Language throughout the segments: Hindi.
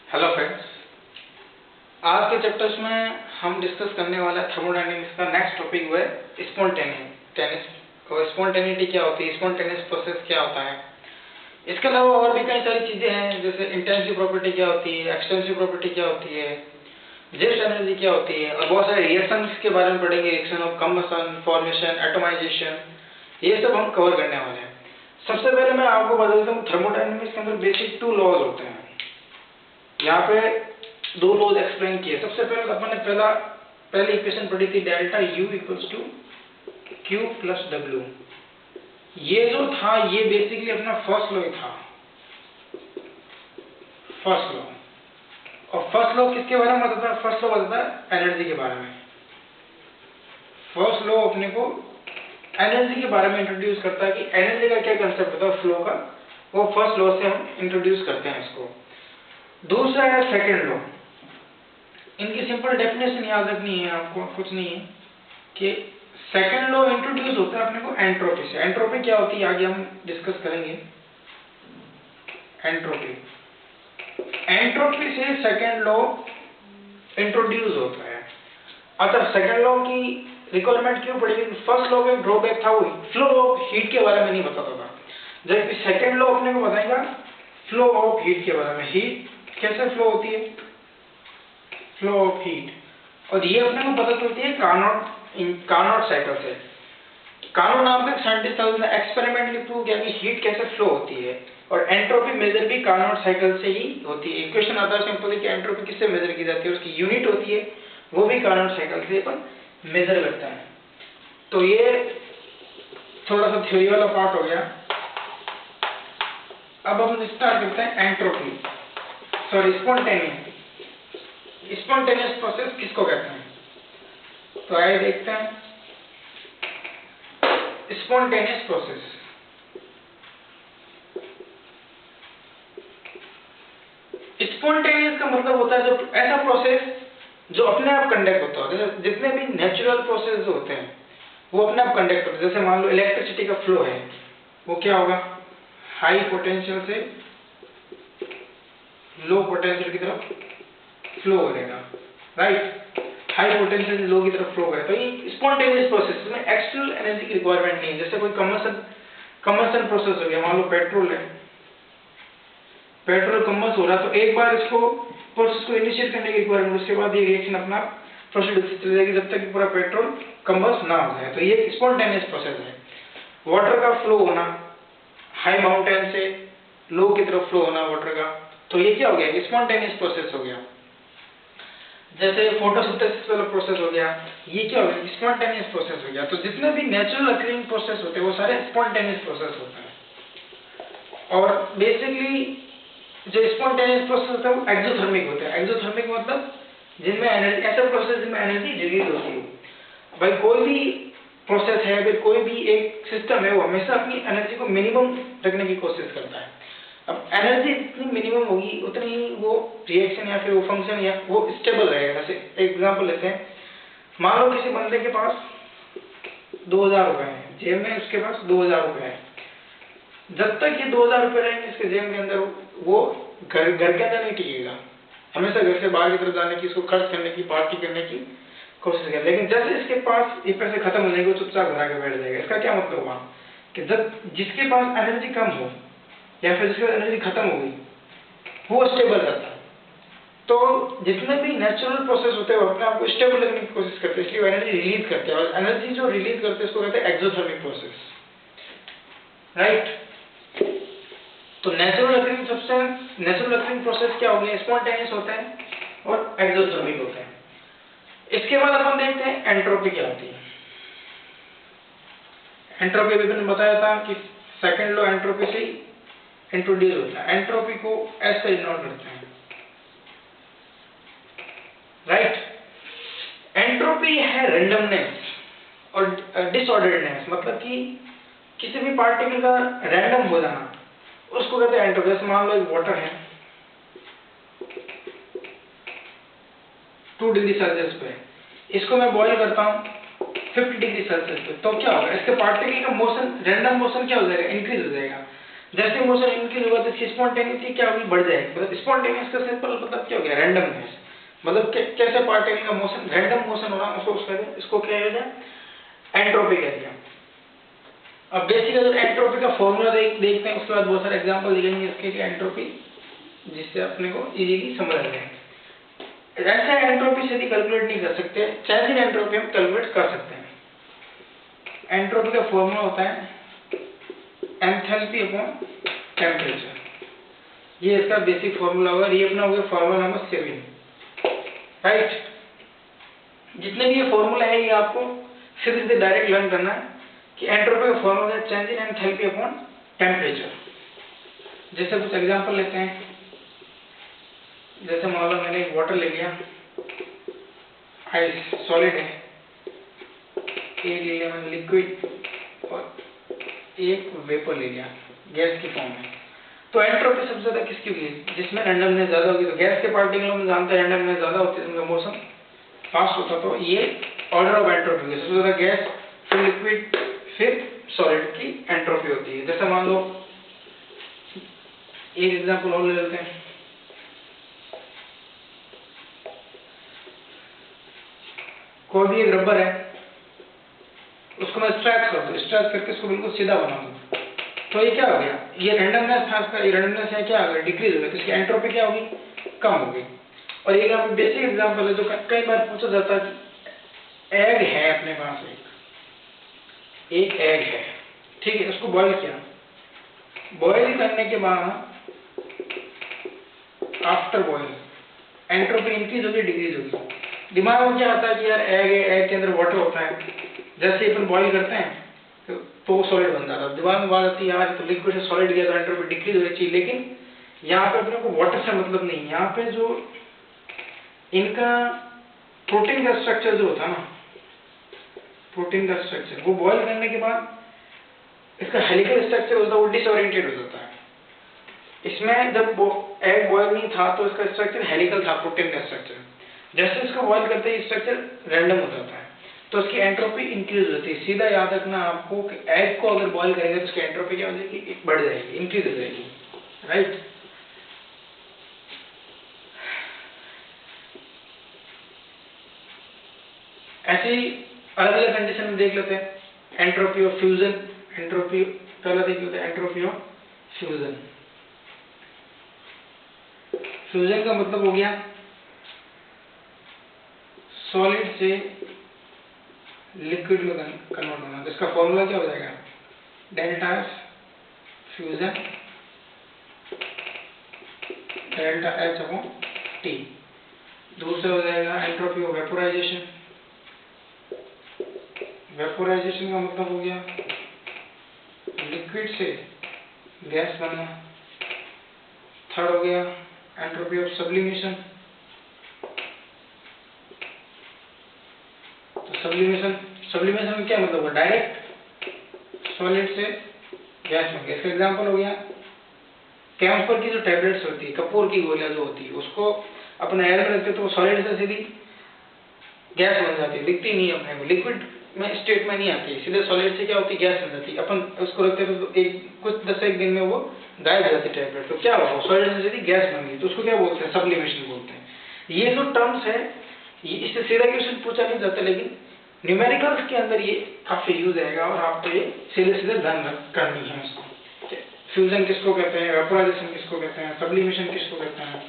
हेलो फ्रेंड्स, आज के चैप्टर्स में हम डिस्कस करने वाला है थर्मोडायनेमिक्स का नेक्स्ट टॉपिक हुआ है स्पॉन्टेनिटी। और स्पॉन्टेनिटी क्या होती है, स्पॉन्टेनियस प्रोसेस क्या होता है। इसके अलावा और भी कई सारी चीज़ें हैं, जैसे इंटेंसिव प्रॉपर्टी क्या होती है, एक्सटेंसिव प्रॉपर्टी क्या होती है, जेट एनर्जी क्या होती है, और बहुत सारे रिएक्शंस के बारे में पढ़ेंगे। Reaction of combustion, formation, atomisation, ये सब हम कवर करने वाले हैं। सबसे पहले मैं आपको बता देता हूँ, थर्मोडायनेमिक्स के अंदर बेसिक 2 लॉज होते हैं। यहाँ पे 2 लॉज एक्सप्लेन किए। सबसे पहले अपन ने पहली इक्वेशन पढ़ी थी, delta U equals to Q plus W। ये जो था ये बेसिकली अपना फर्स्ट लॉ ही था, फर्स्ट लॉ। और फर्स्ट लॉ किसके बारे में बताता है? फर्स्ट लॉ बताता है एनर्जी के बारे में। फर्स्ट लॉ अपने को एनर्जी के बारे में इंट्रोड्यूस करता है कि एनर्जी का क्या कंसेप्ट होता है फ्लो का, वो फर्स्ट लॉ से हम इंट्रोड्यूस करते हैं इसको। दूसरा है सेकेंड लॉ। इनकी सिंपल डेफिनेशन याद रखनी है आपको, कुछ नहीं है कि सेकेंड लॉ इंट्रोड्यूस होता है अपने को एंट्रोपी से। एंट्रोपी क्या होती है आगे हम डिस्कस करेंगे। एंट्रोपी से सेकेंड लॉ इंट्रोड्यूस होता है। अतः सेकेंड लॉ की रिक्वायरमेंट क्यों पड़ी? फर्स्ट लॉ का ड्रॉबैक था, वो फ्लो ऑफ हीट के बारे में नहीं बताता था, जबकि सेकेंड लॉ अपने को बताएगा फ्लो ऑफ हीट के बारे में। हीट कैसे फ्लो होती है, फ्लो ऑफ हीट, और ये अपने को पता चलती है कार्नोट साइकिल से। कार्नोट नाम के साइंटिस्ट ने एक्सपेरिमेंटली प्रूव किया कि हीट कैसे फ्लो होती है, और एंट्रोपी मेजर भी कार्नोट साइकिल से ही होती है। इक्वेशन आता है सिंपल है कि एंट्रोपी किससे मेजर की जाती है, उसकी यूनिट होती है, वो भी कार्नोट साइकिल से अपन मेजर करता है। तो ये थोड़ा सा थ्योरी वाला पार्ट हो गया। अब हम स्टार्ट करते हैं entropy, sorry spontaneous. Spontaneous process किसको कहते हैं? तो आइए देखते हैं स्पॉन्टेनियस प्रोसेस। स्पॉन्टेनियस का मतलब होता है जो ऐसा प्रोसेस जो अपने आप कंडक्ट होता है। जैसे जितने भी नेचुरल प्रोसेस होते हैं वो अपने आप कंडक्ट होते हैं। जैसे मान लो इलेक्ट्रिसिटी का फ्लो है, वो क्या होगा, हाई पोटेंशियल से लो पोटेंशियल की तरफ फ्लो करेगा, राइट। हाई पोटेंशियल से लो की तरफ फ्लो करेगा। तो ये स्पॉन्टेनियस प्रोसेस में एक्सटर्नल एनर्जी की रिक्वायरमेंट नहीं है। जैसे कोई कम्बशन प्रोसेस हो गया, मान लो पेट्रोल है, पेट्रोल कम्बस हो रहा, तो एक बार इसको प्रोसेस को इनिशिएट करने की रिक्वायरमेंट, उसके बाद ये रिएक्शन अपना प्रोसीड होती चली जाएगी जब तक कि पूरा पेट्रोल कम्बस ना हो जाए। तो ये स्पॉन्टेनियस प्रोसेस है। वाटर का फ्लो होना, हाई माउंटेन से लो की तरफ फ्लो होना वाटर का, तो ये क्या हो गया, स्पॉन्टेनियस प्रोसेस हो गया। जैसे फोटोसिंथेसिस वाला प्रोसेस हो गया, ये क्या हो गया, स्पॉन्टेनियस प्रोसेस हो गया। तो जितने भी नेचुरल अकरिंग प्रोसेस होते हैं वो सारे स्पॉन्टेनियस प्रोसेस होते हैं। और बेसिकली जो स्पॉन्टेनियस प्रोसेस होता है वो एक्सोथर्मिक होता है। एक्सोथर्मिक मतलब जिनमें एनर्जी, ऐसा प्रोसेस जिनमें एनर्जी रिलीज होती है। भाई कोई भी प्रोसेस है, फिर कोई भी एक सिस्टम है, वो हमेशा अपनी एनर्जी को मिनिमम रखने की कोशिश करता है। अब एनर्जी जितनी मिनिमम होगी उतनी ही वो रिएक्शन या फिर वो फंक्शन या वो स्टेबल रहेगा। जैसे एग्जांपल लेते हैं, मान लो किसी बंदे के पास 2000 रुपए है, जेब में उसके पास 2000 रुपए है। जब तक ये 2000 रुपए रहेंगे इसके जेब के अंदर, वो घर के अंदर नहीं टिकेगा, हमेशा घर से बाहर की तरफ जाने की, इसको खर्च करने की, पार्टी करने की कोशिश करेगा। लेकिन जैसे इसके पास ये पैसे खत्म हो जाएंगे, वो चुपचाप घर आके बैठ जाएगा। इसका क्या मतलब हुआ कि जब जिसके पास एनर्जी कम हो या फिर जिसके पास एनर्जी खत्म हो गई, वो स्टेबल रहता है। तो जितने भी नेचुरल प्रोसेस होते हैं वो अपने आप को स्टेबल रखने की कोशिश करते हैं, इसलिए वो एनर्जी रिलीज करते हैं। और एनर्जी जो रिलीज करते हैं उसको कहते हैं एक्सोथर्मिक प्रोसेस, राइट। तो नेचुरल अकरिंग प्रोसेस क्या हो गया, स्पॉन्टेनियस होता है और एक्सोथर्मिक होता है। इसके बाद अपन देखते हैं एंट्रोपी क्या होती है। एंट्रोपी अभी मैंने बताया था कि सेकेंड लॉ एंट्रोपी से इंट्रोड्यूस होता है। एंट्रोपी को ऐसे इग्नोर करते हैं, राइट। एंट्रोपी है रैंडमनेस और डिसऑर्डर्डनेस, मतलब कि किसी भी पार्टिकल का रैंडम हो जाना, उसको कहते हैं एंट्रोपी। जैसे मान लो एक वाटर है 2 डिग्री सेल्सियस पे, इसको मैं बॉईल करता हूँ 50 डिग्री सेल्सियस पे, तो क्या होगा, इसके पार्टिकल का मोशन, रैंडम मोशन क्या हो जाएगा, इंक्रीज हो जाएगा। जैसे मोशन इंक्रीज होगा तो इसकी स्पॉन्टेनिटी क्या होगी, बढ़ जाएगी। मतलब स्पॉन्टेनियस का सिंपल मतलब क्या हो गया, रैंडमनेस। मतलब कैसे पार्टिकल का मोशन, रैंडम मोशन होना, इसको क्या कहते हैं, एंट्रोपी कहते हैं। अब बेसिक अगर एंट्रोपी का फॉर्मूला देखते हैं, उसके बाद बहुत सारे एग्जांपल दिखेंगे इसके लिए एंट्रोपी, जिससे अपने को इजीली समझ आ जाए। ऐसे एंट्रोपी से कैलकुलेट नहीं कर सकते, चेंज इन एंट्रोपी हम कैलकुलेट कर सकते हैं। एंट्रोपी का फॉर्मूला होता है एंथैल्पी अपॉन टेम्परेचर। ये इसका बेसिक फॉर्मूला होगा। ये अपना हो गया फॉर्मूला नंबर 7, राइट। जितने भी ये फॉर्मूला है ये आपको सीधे सीधे डायरेक्ट लर्न करना है कि एंट्रोपी का फॉर्मूला है change in enthalpy upon temperature. जैसे कुछ एग्जांपल लेते हैं, जैसे मान लो मैंने एक वाटर ले लिया, आइस सॉलिड है, एक ले लिया मैंने लिक्विड, और एक वेपर ले लिया गैस की फॉर्म में। तो एंट्रोपी सबसे ज्यादा किसकी होगी, जिसमें रैंडमनेस ज्यादा होगी। तो गैस के पार्टिकलों में जानते हैं रैंडमनेस ज्यादा होती है, उनका मोशन फास्ट होता। तो ये ऑर्डर ऑफ एंट्रोपी होगी, सबसे ज्यादा गैस, फिर लिक्विड, फिर सॉलिड की एंट्रोपी होती है। जैसे मान लो एक एग्जांपल और ले लेते हैं, कोई भी एक रबर है, उसको मैं स्ट्रेच कर दूं, स्ट्रेच करके इसको बिल्कुल सीधा बना दूं, तो ये क्या हो गया, ये रैंडमनेस था इसका, ये रैंडमनेस है क्या हो गया, डिक्रीज हो गया। तो इसकी एंट्रोपी क्या होगी, कम होगी। और एक यहाँ पे बेसिक एग्जांपल है जो कई बार पूछा जाता है कि एग है अपने पास, एक एग है, ठीक है, उसको बॉईल किया, बॉईल करने के बाद आफ्टर बॉईल एंट्रोपी इंक्रीज होगी डिक्रीज होगी। दिमाग में क्या आता है कि यार एग है, एग के अंदर वाटर होता है, जैसे ही अपन बॉईल करते हैं तो वो सॉलिड बन जाता है। दिमाग में बात आती है यार तो लिक्विड से सॉलिड गया तो एंट्रोपी डिक्रीज होनी चाहिए, लेकिन यहाँ पे अपने को वाटर से मतलब नहीं है। यहाँ पे जो इनका प्रोटीन का स्ट्रक्चर जो होता है ना, प्रोटीन का स्ट्रक्चर वो बॉईल करने के बाद इसका हेलिकल स्ट्रक्चर होता है वो डिसओरिएंटेड हो जाता है। इसमें जब एग बॉयल नहीं था तो इसका स्ट्रक्चर हेलिकल था, प्रोटीन का स्ट्रक्चर। जैसे इसको बॉयल करते ही स्ट्रक्चर रैंडम हो जाता है, तो इसकी एंट्रोपी इंक्रीज होती है। सीधा याद रखना आपको कि एग को अगर बॉयल करेंगे तो इसकी एंट्रोपी क्या हो जाएगी, बढ़ जाएगी, इंक्रीज हो जाएगी, राइट। ऐसे ही अलग अलग कंडीशन में देख लेते हैं। एंट्रोपी ऑफ फ्यूजन, एंट्रोपी पहला देखिए एंट्रोपी ऑफ फ्यूजन। फ्यूजन का मतलब हो गया सॉलिड से लिक्विड में कन्वर्ट होना। तो इसका फॉर्मूला क्या हो जाएगा, delta F fusion delta H upon T. दूसरा हो जाएगा एंट्रोपी ऑफ वेपोराइजेशन, वेपोराइजेशन का मतलब हो गया लिक्विड से गैस बनना। थर्ड हो गया एंट्रोपी ऑफ सब्लिमेशन, तो सब्लिमेशन में क्या मतलब होगा, डायरेक्ट सॉलिड से गैस बन गया। इसका एग्जांपल हो गया कैम्फर की जो टैबलेट्स होती है, कपूर की गोलियां जो होती है, उसको अपने एयर में रखते तो वो सॉलिड से सीधी गैस बन जाती है, दिखती नहीं है अपने को, लिक्विड में स्टेट में नहीं आती, सीधे सॉलिड से क्या होती है, गैस बन जाती है। अपन उसको रखते तो कुछ 10 दिन में वो गायब हो जाती है टैबलेट। तो क्या हुआ, सॉलिड से सीधी गैस बन गई, तो उसको क्या बोलते हैं, सब्लिमेशन बोलते हैं। ये जो टर्म्स है ये इससे सीधा क्वेश्चन पूछा नहीं जाता, लेकिन न्यूमेरिकल्स के अंदर ये काफी यूज आएगा और आपको ये सीधे सीधे ध्यान करनी है इसको। फ्यूजन किसको कहते हैं, वेपोराइजेशन किसको कहते हैं, सब्लिमेशन किसको कहते हैं,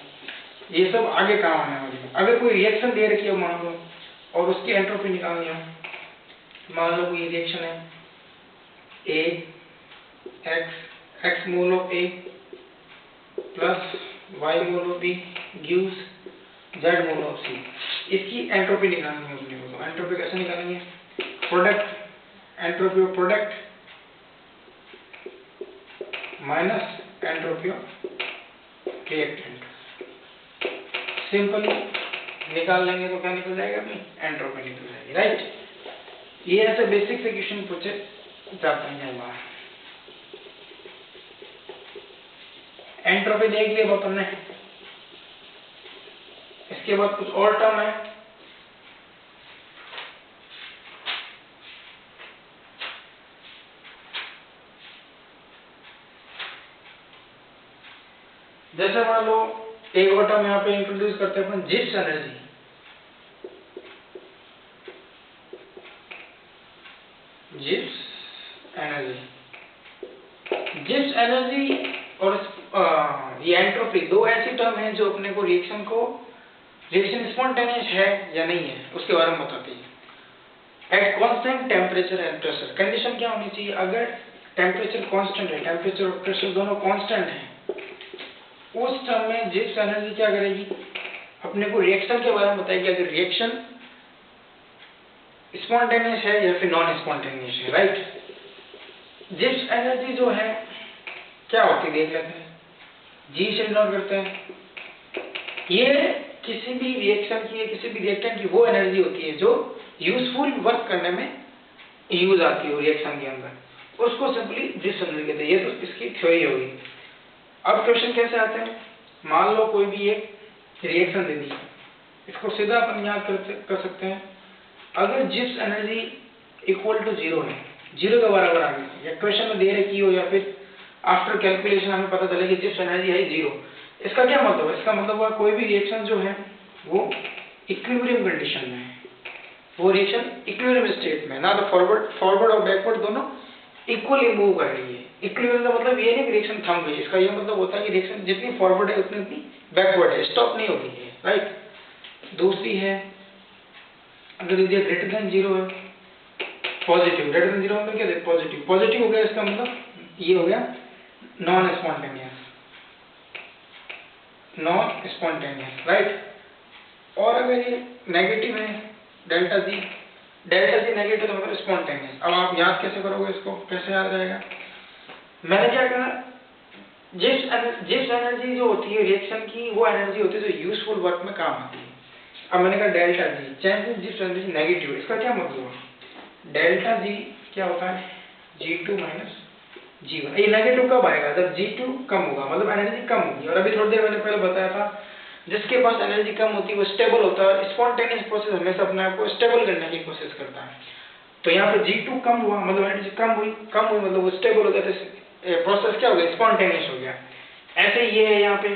ये सब आगे काम आने वाली है। अगर कोई रिएक्शन दे रखी है मान लो और उसकी एंट्रोपी निकालनी है, मान लो कोई रिएक्शन है a x mole of A plus y mole of B gives z mole of C, इसकी एंट्रोपी निकालनी है अपने को। तो एंट्रोपी कैसे निकालेंगे, product entropy of product minus entropy of reactant, simply निकाल लेंगे तो क्या निकल जाएगा, अपनी एंट्रोपी निकल जाएगी, राइट। ये ऐसे बेसिक से क्वेश्चन पूछे जाते हैं बाहर। एंट्रोपी देख लिया बहुत हमने, इसके बाद कुछ और टर्म है। जैसे मान लो एक और टर्म यहाँ पे इंट्रोड्यूस करते हैं अपन, Gibbs energy. Gibbs energy, Gibbs energy और ये एंट्रोपी, दो ऐसी टर्म हैं जो अपने को रिएक्शन स्पॉन्टेनियस है या नहीं है उसके बारे में बताती है। At constant temperature and pressure, condition क्या होनी चाहिए, अगर टेम्परेचर कांस्टेंट है, टेम्परेचर और प्रेशर दोनों कांस्टेंट है, उस टर्म में जिप्स एनर्जी क्या करेगी, अपने को रिएक्शन के बारे में बताएगी, अगर रिएक्शन स्पॉन्टेनियस है या फिर नॉन स्पॉन्टेनियस है, राइट। जिप्स एनर्जी जो है क्या होती है देख लेते हैं, जी से डिनोट करते हैं। ये किसी भी रिएक्शन की, किसी भी रिएक्टेंट की वो एनर्जी होती है जो यूजफुल वर्क करने में यूज आती है रिएक्शन के अंदर, उसको सिंपली जिप्स एनर्जी कहते हैं। ये तो इसकी थ्योरी होगी। अब क्वेश्चन कैसे आते हैं, मान लो कोई भी एक रिएक्शन दे दी, इसको सीधा अपन याद कर सकते हैं, अगर जिप्स एनर्जी इक्वल टू 0 है, 0 के बराबर आ गई, या क्वेश्चन में दे रखी हो या फिर आफ्टर कैलकुलेशन हमें पता चले कि जिप्स एनर्जी है 0, इसका क्या मतलब है, इसका मतलब है कोई भी रिएक्शन जो है वो इक्विलिब्रियम कंडीशन में है, वो रिएक्शन इक्विलिब्रियम स्टेट में, ना तो फॉरवर्ड और बैकवर्ड दोनों इक्वली मूव कर रही है। इक्विलिब्रियम का मतलब ये नहीं कि रिएक्शन थम गई, इसका ये मतलब होता है कि रिएक्शन जितनी फॉरवर्ड है उतनी बैकवर्ड है, स्टॉप नहीं होती है, राइट। दूसरी है, अगर ये ग्रेटर देन 0 है, पॉजिटिव, ग्रेटर देन 0 मतलब क्या है, पॉजिटिव, पॉजिटिव हो गया, इसका मतलब ये हो गया नॉन स्पॉन्टेनियस, राइट। और अगर ये नेगेटिव है, डेल्टा जी नेगेटिव तो मतलब स्पॉन्टेनियस। अब आप याद कैसे करोगे इसको, कैसे याद रहेगा, मैंने क्या कहा, जिप्स एनर्जी जो होती है रिएक्शन की, वो एनर्जी होती है जो यूजफुल वर्क में काम आती है। अब मैंने कहा delta G, change in Gibbs energy negative, इसका क्या मतलब है, डेल्टा जी क्या होता है, G2 माइनस G1। ये नेगेटिव कब आएगा, जब G2 कम होगा, मतलब एनर्जी कम होगी। और अभी थोड़ी देर मैंने पहले बताया था, जिसके पास एनर्जी कम होती है वो स्टेबल होता है, स्पॉन्टेनियस प्रोसेस हमेशा अपने आप को स्टेबल करने की कोशिश करता है। तो यहाँ पे G2 कम हुआ, मतलब एनर्जी कम हुई मतलब वो स्टेबल हो गया, तो प्रोसेस क्या हो गया, स्पॉन्टेनियस हो गया। ऐसे ये है यहाँ पे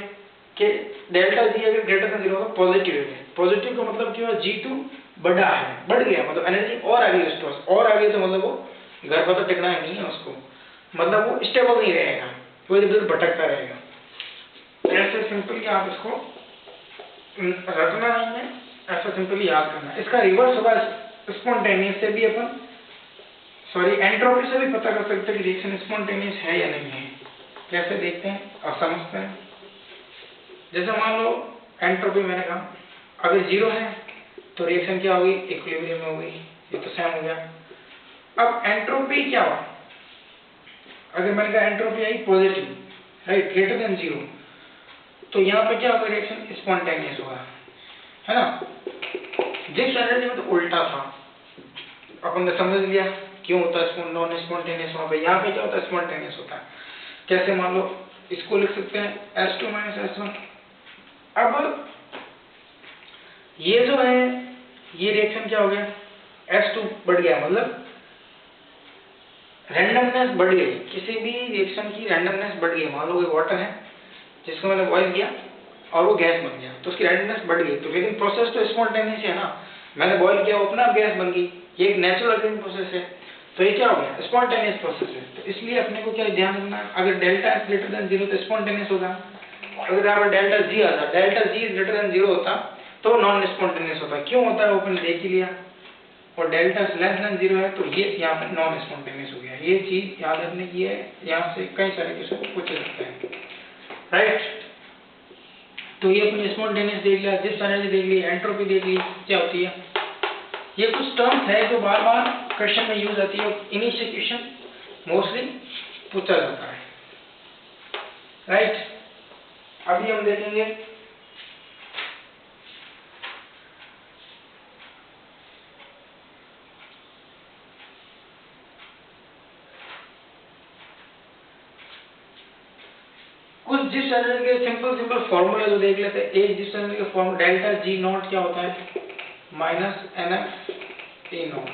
कि डेल्टा जी अगर ग्रेटर देन 0 होगा, पॉजिटिव है, पॉजिटिव का मतलब क्या, G2 बढ़ा है, बढ़ गया, मतलब एनर्जी और आ गई उसके पास, और आ गई तो मतलब वो घर पर तो टिकना ही नहीं है उसको, मतलब वो स्टेबल नहीं रहेगा, वो इधर उधर भटकता रहेगा। ऐसे सिंपली आप इसको रटना नहीं है, ऐसा सिंपली याद करना है। इसका रिवर्स होगा, स्पॉन्टेनियस से भी अपन, सॉरी एंट्रोपी से भी पता कर सकते हैं कि रिएक्शन स्पॉन्टेनियस है या नहीं है। कैसे देखते हैं और समझते हैं। जैसे मान लो एंट्रोपी मैंने कहा, अगर 0 है तो रिएक्शन क्या होगी, इक्विलिब्रियम में होगी, ये तो सेम हो गया। अब एंट्रोपी क्या हुआ, अगर मैंने कहा एंट्रोपी आई पॉजिटिव, राइट, ग्रेटर देन 0, तो यहाँ पे क्या होगा, रिएक्शन स्पॉन्टेनियस होगा, है ना। जिप्स एनर्जी में तो उल्टा था, अपन ने समझ लिया क्यों होता है नॉन स्पॉन्टेनियस वहां पे, यहाँ पे क्या होता है, स्पॉन्टेनियस होता है। कैसे, मान लो इसको लिख सकते हैं S2 माइनस S1। अब ये जो है, ये रिएक्शन क्या हो गया, S2 बढ़ गया, मतलब रैंडमनेस बढ़ गई, किसी भी रिएक्शन की रैंडमनेस बढ़ गई। मान लो कोई वाटर है जिसको मैंने बॉइल किया और वो गैस बन गया, तो उसकी रैंडमनेस बढ़ गई, तो लेकिन प्रोसेस तो स्पॉन्टेनियस है ना, मैंने बॉइल किया वो अपना गैस बन गई, ये एक नेचुरल अकरिंग प्रोसेस है, तो ये क्या हो गया, स्पॉन्टेनियस प्रोसेस है। तो इसलिए अपने को क्या ध्यान रखना है, अगर डेल्टा एस ग्रेटर देन 0 तो स्पॉन्टेनियस होगा, अगर यहाँ पर डेल्टा जी आता, डेल्टा जी ग्रेटर देन 0 होता तो नॉन स्पॉन्टेनियस होता। क्यों होता है वो अपन देख ही लिया, और डेल्टा लेस देन 0 है तो ये यहाँ पर नॉन स्पॉन्टेनियस हो गया। ये चीज याद रखने की है, यहाँ से कई सारे क्वेश्चन पूछ सकते हैं, राइट। तो ये अपने स्पॉन्टेनियस देख लिया, जिप्स एनर्जी देख ली, एंट्रोपी देख ली क्या होती है। ये कुछ टर्म्स है जो बार बार क्वेश्चन में यूज आती है, इन्हीं से क्वेश्चन मोस्टली पूछा जाता है, राइट। अभी हम देखेंगे कुछ जिप्स एनर्जी के सिंपल फॉर्मूला जो देख लेते हैं। एक जिप्स एनर्जी का फॉर्मूला डेल्टा जी नॉट क्या होता है, माइनस NF ए नॉट।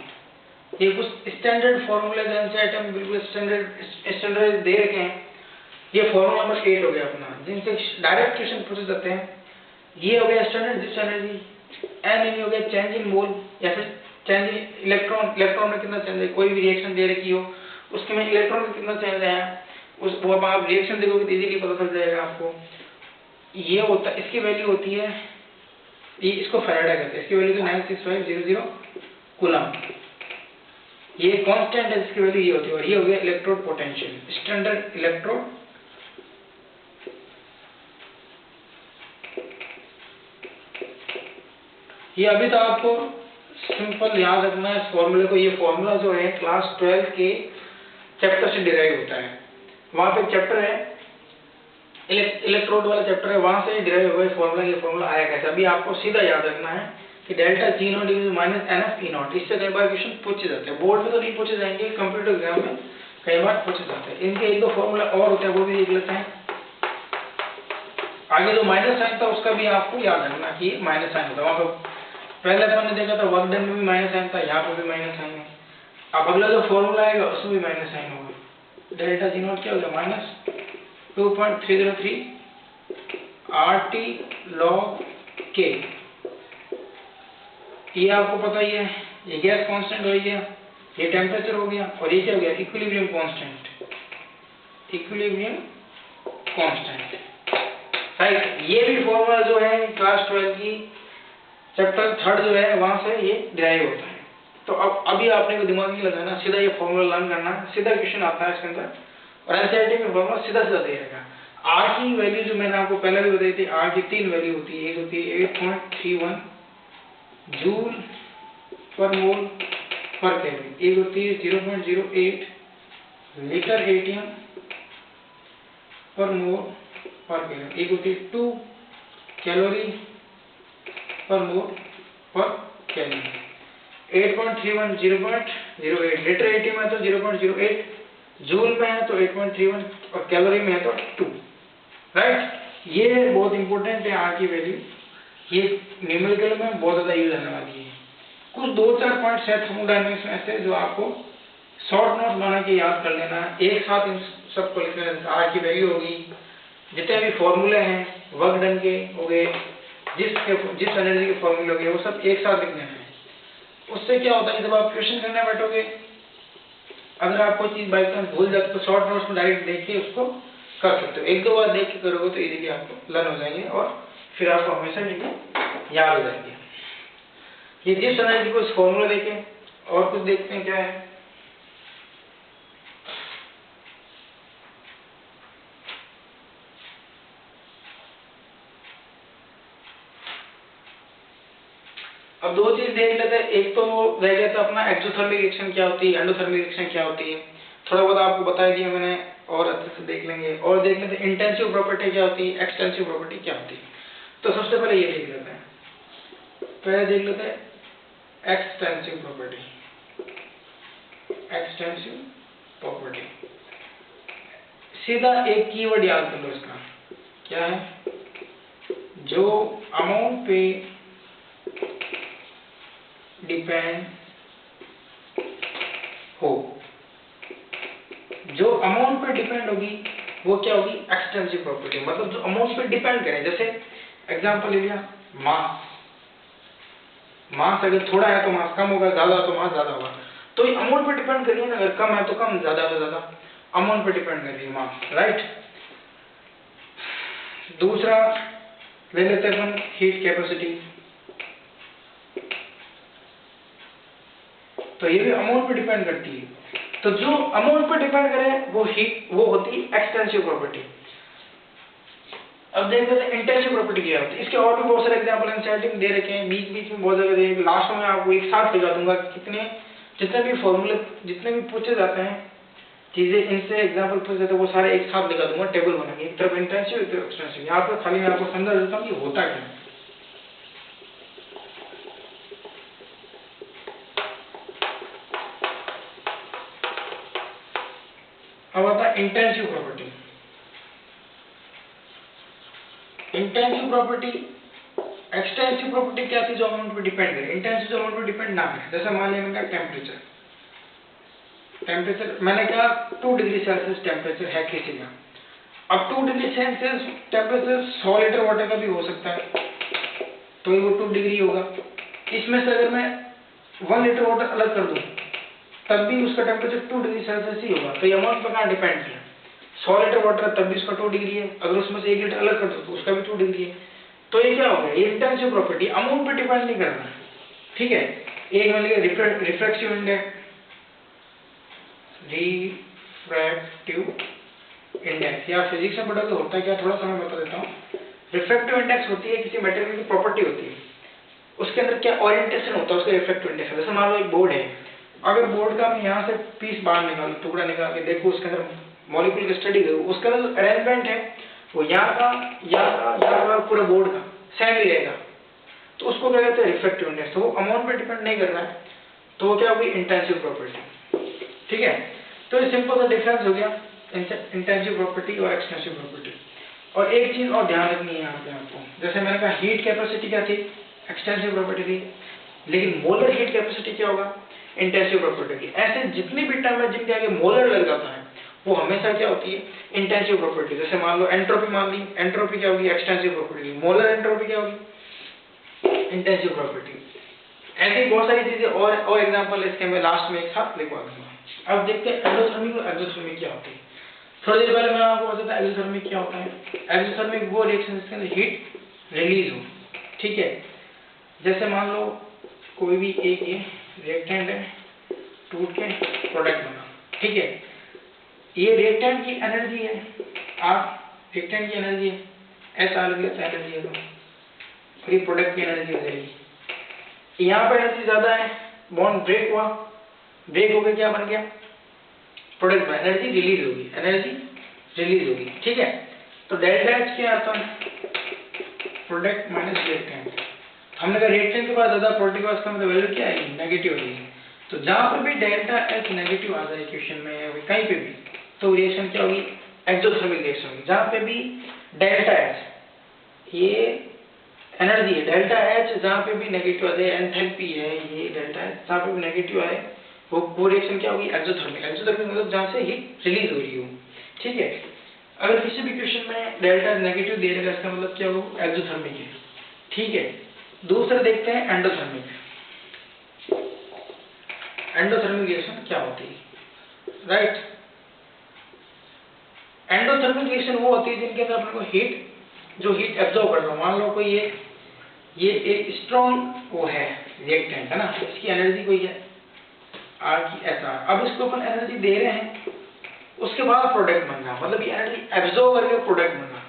ये कुछ स्टैंडर्ड फॉर्मूले एनसीईआरटी में बिल्कुल स्टैंडर्ड दे रखे हैं, ये फॉर्मूला नंबर 8 हो गया अपना, जिनसे डायरेक्ट क्वेश्चन पूछे जाते हैं। ये हो गया स्टैंडर्ड डिस्क एनर्जी, एन हो गया चेंज इन मोल या फिर चेंज इन इलेक्ट्रॉन, इलेक्ट्रॉन में कितना चेंज है, कोई भी रिएक्शन दे रखी हो उसके में इलेक्ट्रॉन में कितना चेंज है, उस वो आप रिएक्शन देखोगे तो इजीली पता चल जाएगा आपको। ये होता है, इसकी वैल्यू होती है, ये इसको फैराडे कहते हैं, इसकी वैल्यू तो 96500 कूलम। ये कांस्टेंट है जिसकी वैल्यू ये होती है। और ये हो गया इलेक्ट्रोड पोटेंशियल, स्टैंडर्ड इलेक्ट्रोड ये अभी तो आपको सिंपल याद रखना है इस फॉर्मूले को। ये फॉर्मूला जो है क्लास 12 के चैप्टर से डिराइव होता है। वहां पे चैप्टर है इलेक्ट्रोड वाला चैप्टर है, वहां से डिराइव हुआ है फॉर्मूला। ये फॉर्मूला आया कैसे, अभी आपको सीधा याद रखना है कि delta G not minus NF E not. इससे कई बार क्वेश्चन पूछे जाते हैं, बोर्ड में तो नहीं पूछे जाएंगे, कंप्यूटर एग्जाम में कई बार पूछे जाते हैं। इनके एक दो फॉर्मूला और होते हैं, वो भी देख लेते हैं। आगे जो माइनस साइन था उसका भी आपको याद रखना कि माइनस साइन होता है। वहां पर पहले अपन ने देखा था वर्क डन में भी माइनस साइन था, यहाँ पर भी माइनस साइन है। अब अगला जो फॉर्मूला आएगा उसमें भी माइनस साइन होगा। डेल्टा जी नॉट क्या हो गया, माइनस 2.303 RT log K। ये आपको पता ही है, ये गैस कांस्टेंट हो गया, ये टेम्परेचर हो गया, और ये क्या हो गया, equilibrium constant, equilibrium constant, right. ये भी फॉर्मूला जो है क्लास 12 की चैप्टर 3 जो है वहां से ये डिराइव होता है। तो अब अभी आपने को दिमाग नहीं लगाना, सीधा ये फॉर्मूला लर्न करना, सीधा क्वेश्चन आता है इसके अंदर। और एनसीईआरटी में फॉर्मूला सीधा सीधा दे रहेगा। आर की वैल्यू जो मैंने आपको पहले भी बताई थी, आर की 3 वैल्यू होती है। एक होती है 8.31 जूल पर मोल पर केल्विन, एक होती है 0.08 लीटर एटीएम पर मोल पर केल्विन, एक होती है 2 कैलोरी पर मोल पर केल्विन। 8.31 0.08 लीटर एटीएम है तो 0.08, जूल में है तो 8.31 और कैलोरी में है तो 2, राइट। ये बहुत इंपॉर्टेंट है आर की वैल्यू, ये न्यूमेरिकल में बहुत ज्यादा यूज होने वाली है। कुछ 2-4 पॉइंट है थर्मोडायनेमिक्स में ऐसे जो आपको शॉर्ट नोट बना के याद कर लेना है, एक साथ इन सबको लिखना है। आर की वैल्यू होगी, जितने भी फॉर्मूले हैं वर्क डन के हो गए, जिस एनर्जी के फॉर्मूले हो गए, वो सब एक साथ लिखने हैं। उससे क्या होता है, जब आप क्वेश्चन करने बैठोगे, अगर आप कोई चीज बाई चांस भूल जाते तो शॉर्ट नोट्स में डायरेक्ट देख के उसको कर सकते हो। एक दो बार देख के करोगे तो इजीली आपको लर्न हो जाएंगे और फिर आपको हमेशा याद हो जाएंगे। ये जिस एनर्जी को फॉर्मूला देखें और कुछ देखते हैं क्या है। अब दो चीज देख लेते हैं, एक तो रह गया था अपना एक्सोथर्मिक रिएक्शन क्या होती है, एंडोथर्मिक रिएक्शन क्या होती है, थोड़ा बहुत आपको बता दिया मैंने, और अच्छे से देख लेंगे। और देख लेते हैं इंटेंसिव प्रॉपर्टी क्या होती है, एक्सटेंसिव प्रॉपर्टी क्या होती है। तो सबसे पहले ये देख लेते हैं, पहले देख लेते हैं एक्सटेंसिव प्रॉपर्टी। एक्सटेंसिव प्रॉपर्टी सीधा एक कीवर्ड याद कर लो इसका, क्या है, जो अमाउंट पे डिपेंड हो, जो अमाउंट पे डिपेंड होगी वो क्या होगी, एक्सटेंसिव प्रॉपर्टी। मतलब जो अमाउंट पे डिपेंड करे, जैसे एग्जांपल ले लिया मास, मास अगर थोड़ा है तो मास कम होगा, ज्यादा तो मास ज्यादा होगा। तो ये अमाउंट पे डिपेंड करिए ना, अगर कम है तो कम, ज्यादा तो ज्यादा, अमाउंट पे डिपेंड कर रही है मास, राइट। दूसरा ले लेते हैं अपन हीट कैपेसिटी, तो ये भी अमाउंट पे डिपेंड करती है। तो जो अमाउंट पे डिपेंड करे वो होती है एक्सटेंसिव प्रॉपर्टी। अब देखते हैं इंटेंसिव प्रॉपर्टी क्या होती है। इसके और भी बहुत सारे एग्जांपल एनसीईआरटी में दे रखे हैं, बीच बीच में बहुत जगह दे, लास्ट में आपको एक साथ दिखा दूंगा कितने जितने भी फॉर्मूले जितने भी पूछे जाते हैं चीजें, इनसे एग्जांपल पूछे जाते हैं, वो सारे एक साथ दिखा दूंगा, टेबल बनाएंगे, एक तरफ इंटेंसिव एक तरफ एक्सटेंसिव। यहाँ पर खाली मैं आपको समझा देता हूँ कि होता क्या है। अब आता है intensive property. Intensive property, extensive property क्या थी, जो अमाउंट पे डिपेंड करे, इंटेंसिव जो अमाउंट पे डिपेंड ना करे। जैसे मान लिया मैंने टेम्परेचर, टेम्परेचर मैंने कहा 2 डिग्री सेल्सियस टेम्परेचर है किसी का, अब 2 degree Celsius temperature 100 litre water का भी हो सकता है, तो ये वो 2 डिग्री होगा। इसमें से अगर मैं 1 लीटर वाटर अलग कर दूं तब भी उसका टेम्परेचर 2 डिग्री सेल्सियस ही होगा। तो ये अमाउंट पर कहाँ डिपेंड किया, 100 लीटर वाटर है तब भी उसका 2 डिग्री है, अगर उसमें से 1 लीटर अलग कर दो तो उसका भी 2 डिग्री है। तो ये क्या हो गया, ये इंटेंसिव प्रॉपर्टी अमाउंट पे डिपेंड नहीं करना, ठीक है। एक मान लीजिए रिफ्रैक्टिव इंडेक्स, रिफ्रैक्टिव इंडेक्स या फिजिक्स में पढ़ोगे होता है क्या, थोड़ा सा मैं बता देता हूँ। रिफ्रैक्टिव इंडेक्स होती है किसी मटेरियल की प्रॉपर्टी होती है, उसके अंदर क्या ओरिएंटेशन होता है उसका रिफ्रैक्टिव इंडेक्स। जैसे मान लो एक बोर्ड है, अगर बोर्ड का मैं यहाँ से पीस बाहर निकालूं, टुकड़ा निकाल के देखो उसके अंदर मॉलिक्यूल की स्टडी करूँ, उसका जो अरेंजमेंट है वो यहाँ का पूरा बोर्ड का सेम ही रहेगा, तो उसको क्या कहते हैं रिफ्रैक्टिव इंडेक्स। तो वो अमाउंट पे डिपेंड नहीं कर रहा है, तो वो क्या होगी इंटेंसिव प्रॉपर्टी, ठीक है। तो ये सिंपल सा डिफरेंस हो गया इंटेंसिव प्रॉपर्टी और एक्सटेंसिव प्रॉपर्टी। और एक चीज और ध्यान रखनी है यहाँ पे आपको, जैसे मैंने कहा हीट कैपेसिटी क्या थी, एक्सटेंसिव प्रॉपर्टी थी, लेकिन मोलर हीट कैपेसिटी क्या होगा, इंटेंसिव प्रॉपर्टी की। ऐसे जितनी भी टर्म है जिनके आगे मोलर लग जाता है वो हमेशा क्या होती है इंटेंसिव प्रॉपर्टी। जैसे मान लो एंट्रोपी मान ली, एंट्रोपी क्या होगी एक्सटेंसिव प्रॉपर्टी, मोलर एंट्रोपी क्या होगी इंटेंसिव प्रॉपर्टी। ऐसी बहुत सारी चीजें और एग्जांपल इसके मैं लास्ट में एक साथ लिखवा दूंगा। अब देखते हैं एंडोथर्मिक और एक्सोथर्मिक क्या होती है। थोड़ी देर पहले मैं आपको बताता एक्सोथर्मिक क्या होता है। एक्सोथर्मिक वो रिएक्शन जिसके अंदर हीट रिलीज हो, ठीक है। जैसे मान लो कोई भी एक ये रिएक्टेंट है, टूट के प्रोडक्ट बना, ठीक है। ये रिएक्टेंट की एनर्जी है, आप रिएक्टेंट की एनर्जी है, ऐसा अलग एनर्जी है, और ये प्रोडक्ट की एनर्जी हो जाएगी। यहाँ पर एनर्जी ज्यादा है, बॉन्ड ब्रेक हुआ, ब्रेक हो गया, क्या बन गया प्रोडक्ट में एनर्जी रिलीज होगी, एनर्जी रिलीज होगी, ठीक है। तो डेल्टा एच क्या आता है, प्रोडक्ट माइनस रिएक्टेंट। हमने कहा रिएक्टेंट के बाद ज्यादा प्रोडक्ट के पास का मतलब वैल्यू क्या आएगी, नेगेटिव आएगी। तो जहां पर भी डेल्टा एच नेगेटिव आ जाए इक्वेशन में या कहीं पे भी, तो रिएक्शन क्या होगी एक्सोथर्मिक रिएक्शन होगी। जहां पे भी डेल्टा एच ये एनर्जी है, डेल्टा एच जहां पे भी नेगेटिव आ जाए, एंथैल्पी है ये डेल्टा एच, जहां पे भी नेगेटिव आए वो रिएक्शन क्या होगी एक्सोथर्मिक। एक्सोथर्मिक मतलब जहां से हीट रिलीज हो रही हो, ठीक है। अगर किसी भी क्वेश्चन में डेल्टा नेगेटिव दे देगा इसका मतलब क्या होगा एक्सोथर्मिक है, ठीक है। दूसरा देखते हैं एंडोथर्मिक। एंडोथर्मिक रिएक्शन क्या होती है, राइट। एंडोथर्मिक रिएक्शन वो होती है जिनके अंदर अपने को हीट, जो हीट एब्जॉर्ब कर रहा है। मान लो कोई ये एक स्ट्रॉन्ग वो है रिएक्टेंट है ना, इसकी एनर्जी कोई है आर की ऐसा, अब इसको अपन एनर्जी दे रहे हैं, उसके बाद प्रोडक्ट बन रहा, मतलब ये एनर्जी एब्जॉर्ब करके प्रोडक्ट बन रहा।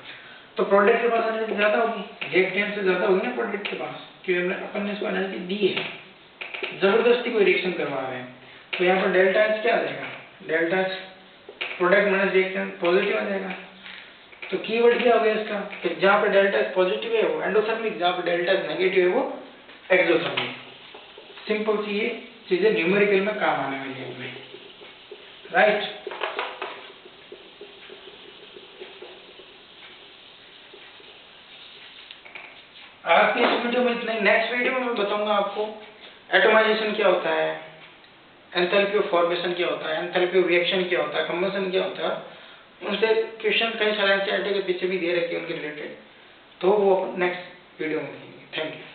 तो प्रोडक्ट के पास एनर्जी ज्यादा होगी, रिएक्टेंट से ज्यादा होगी ना प्रोडक्ट के पास, क्योंकि अपन ने इसको एनर्जी दी है, जबरदस्ती कोई रिएक्शन करवा रहे हैं। तो यहाँ पर डेल्टा एच क्या आ जाएगा, delta H product minus reactant positive आ जाएगा। तो कीवर्ड क्या हो गया इसका, कि जहाँ पे डेल्टा एच पॉजिटिव है वो एंडोथर्मिक, जहाँ पे डेल्टा एच नेगेटिव है वो एक्सोथर्मिक। सिंपल सी ये चीजें न्यूमेरिकल में काम आने वाली है हमें, राइट। आज की इस वीडियो में इतना ही। नेक्स्ट वीडियो में मैं बताऊंगा आपको एटोमाइजेशन क्या होता है, एंथैल्पी ऑफ फॉर्मेशन क्या होता है, एंथैल्पी ऑफ रिएक्शन क्या होता है, कंबशन क्या होता है। उनसे क्वेश्चन कई सारे एनसीईआरटी के पीछे भी दे रखे हैं उनके रिलेटेड, तो वो नेक्स्ट वीडियो में देखेंगे। Thank you.